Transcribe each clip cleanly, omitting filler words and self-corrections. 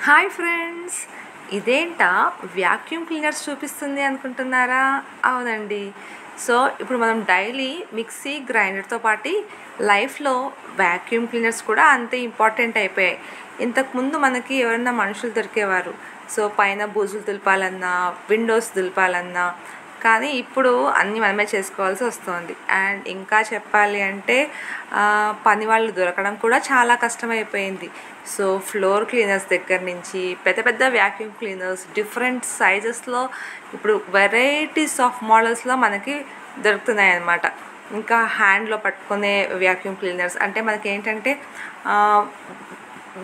Hi friends, ఇదేంటా vacuum cleaners చూపిస్తుంది అనుకుంటున్నారా? అవునండి. సో ఇప్పుడు మనం డైలీ మిక్సీ గ్రైండర్తో పాటు లైఫ్లో వ్యాక్యూమ్ క్లీనర్స్ కూడా అంతే ఇంపార్టెంట్ అయిపోయాయి. ఇంతకుముందు మనకి ఎవరైనా మనుషులు దొరికేవారు, సో పైన బూజులు దులపాలన్నా, విండోస్ దులపాలన్నా, కానీ ఇప్పుడు అన్నీ మనమే చేసుకోవాల్సి వస్తుంది. అండ్ ఇంకా చెప్పాలి అంటే పని వాళ్ళు దొరకడం కూడా చాలా కష్టమైపోయింది. సో ఫ్లోర్ క్లీనర్స్ దగ్గర నుంచి పెద్ద పెద్ద వ్యాక్యూమ్ క్లీనర్స్ డిఫరెంట్ సైజెస్లో ఇప్పుడు వెరైటీస్ ఆఫ్ మోడల్స్లో మనకి దొరుకుతున్నాయి అన్నమాట. ఇంకా హ్యాండ్లో పట్టుకునే వ్యాక్యూమ్ క్లీనర్స్ అంటే మనకి ఏంటంటే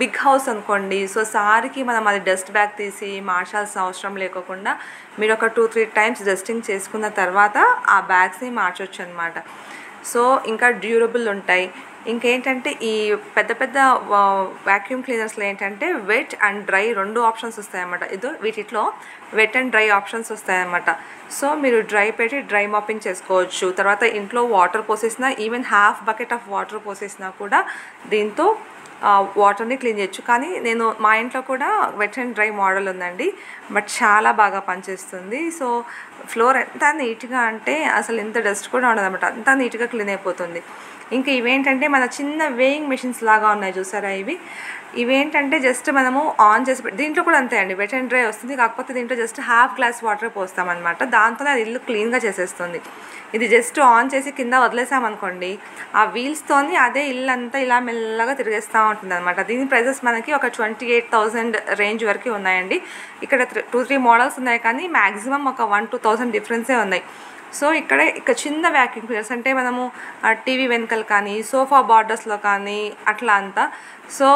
బిగ్ హౌస్ అనుకోండి, సో సారికి మనం అది డస్ట్ బ్యాగ్ తీసి మార్చాల్సిన అవసరం లేకోకుండా మీరు ఒక 2-3 టైమ్స్ డస్టింగ్ చేసుకున్న తర్వాత ఆ బ్యాగ్స్ని మార్చొచ్చు అనమాట. సో ఇంకా డ్యూరబుల్ ఉంటాయి. ఇంకేంటంటే ఈ పెద్ద పెద్ద వ్యాక్యూమ్ క్లీనర్స్లో ఏంటంటే వెట్ అండ్ డ్రై 2 ఆప్షన్స్ వస్తాయన్నమాట. వీటిలో వెట్ అండ్ డ్రై ఆప్షన్స్ వస్తాయన్నమాట. సో మీరు డ్రై పెట్టి డ్రై మాపింగ్ చేసుకోవచ్చు. తర్వాత ఇంట్లో వాటర్ పోసేసినా, even half bucket of water పోసేసినా కూడా దీంతో వాటర్ని క్లీన్ చేయొచ్చు. కానీ మా ఇంట్లో కూడా వెట్ అండ్ డ్రై మోడల్ ఉందండి, బట్ చాలా బాగా పనిచేస్తుంది. సో ఫ్లోర్ ఎంత నీట్గా అంటే అసలు ఎంత డస్ట్ కూడా ఉండదన్నమాట, అంతా నీట్గా క్లీన్ అయిపోతుంది. ఇంకా ఇవేంటంటే మన చిన్న వేయింగ్ మెషిన్స్ లాగా ఉన్నాయి చూసారా, ఇవేంటంటే జస్ట్ మనము ఆన్ చేసి దీంట్లో కూడా అంతే అండి, వెట్ అండ్ డ్రై వస్తుంది. కాకపోతే దీంట్లో జస్ట్ హాఫ్ గ్లాస్ వాటర్ పోస్తామన్నమాట, దాంతోనే అది ఇల్లు క్లీన్గా చేసేస్తుంది. ఇది జస్ట్ ఆన్ చేసి కింద వదిలేసామనుకోండి, ఆ వీల్స్తోని అదే ఇల్లు అంతా ఇలా మెల్లగా తిరిగేస్తూ ఉంటుంది అనమాట. దీని ప్రైజెస్ మనకి ఒక 28,000 రేంజ్ వరకు ఉన్నాయండి. ఇక్కడ 2-3 మోడల్స్ ఉన్నాయి, కానీ మ్యాక్సిమం ఒక 1-2,000 డిఫరెన్సే ఉన్నాయి. సో ఇక చిన్న వ్యాక్యూమ్ క్లీనర్స్ అంటే మనము టీవీ వెనకలు కానీ, సోఫా బార్డర్స్లో కానీ అట్లా అంతా. సో